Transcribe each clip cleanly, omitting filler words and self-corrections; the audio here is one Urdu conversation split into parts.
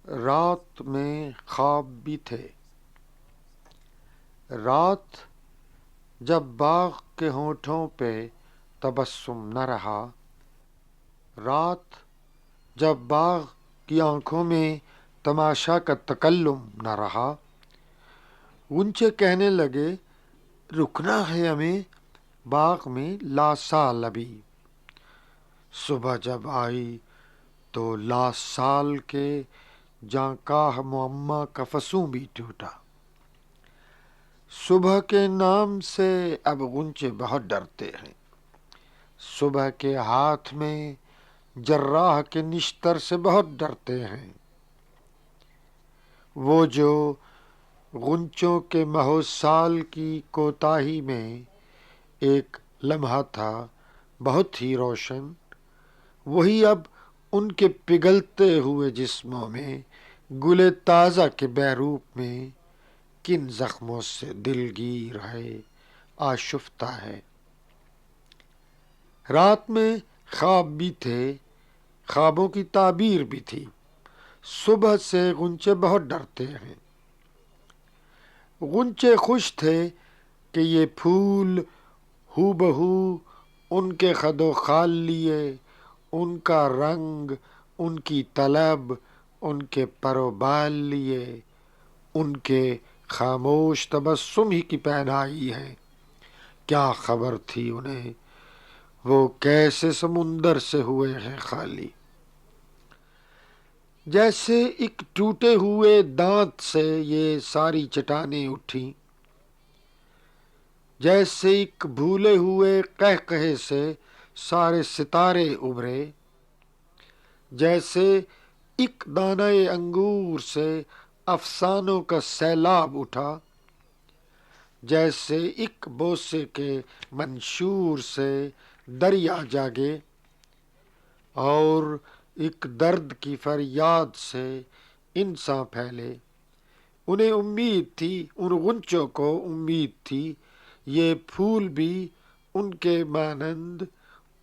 رات میں خواب بھی تھے۔ رات جب باغ کے ہونٹوں پہ تبسم نہ رہا، رات جب باغ کی آنکھوں میں تماشا کا تکلم نہ رہا، غنچے کہنے لگے رکنا ہے ہمیں باغ میں لاسال ابھی۔ صبح جب آئی تو لاسال کے جانکاہ معمہ کا فسوں بھی ٹوٹا۔ صبح کے نام سے اب غنچے بہت ڈرتے ہیں، صبح کے ہاتھ میں جراح کے نشتر سے بہت ڈرتے ہیں۔ وہ جو غنچوں کے مہو سال کی کوتاہی میں ایک لمحہ تھا بہت ہی روشن، وہی اب ان کے پگھلتے ہوئے جسموں میں گل تازہ کے بہروپ میں کن زخموں سے دلگیر ہے، آشفتہ ہے۔ رات میں خواب بھی تھے، خوابوں کی تعبیر بھی تھی۔ صبح سے غنچے بہت ڈرتے ہیں۔ غنچے خوش تھے کہ یہ پھول ہو بہو ان کے خد و خال لیے، ان کا رنگ، ان کی طلب، ان کے پر و بال لیے، ان کے خاموش تبسم ہی کی پہنائی ہے۔ کیا خبر تھی انہیں وہ کیسے سمندر سے ہوئے ہیں خالی۔ جیسے ایک ٹوٹے ہوئے دانت سے یہ ساری چٹانیں اٹھیں، جیسے ایک بھولے ہوئے قہقہے سے سارے ستارے ابھرے، جیسے ایک دانہ انگور سے افسانوں کا سیلاب اٹھا، جیسے ایک بوسے کے منشور سے دریا جاگے، اور ایک درد کی فریاد سے انساں پھیلے۔ انہیں امید تھی، ان غنچوں کو امید تھی، یہ پھول بھی ان کے مانند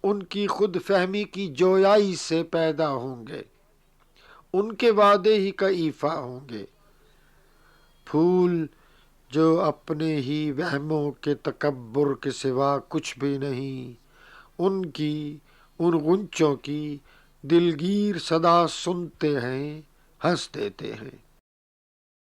ان کی خود فہمی کی جویائی سے پیدا ہوں گے، ان کے وعدے ہی کا ایفا ہوں گے۔ پھول جو اپنے ہی وہموں کے تکبر کے سوا کچھ بھی نہیں، ان غنچوں کی دلگیر صدا سنتے ہیں، ہنس دیتے ہیں۔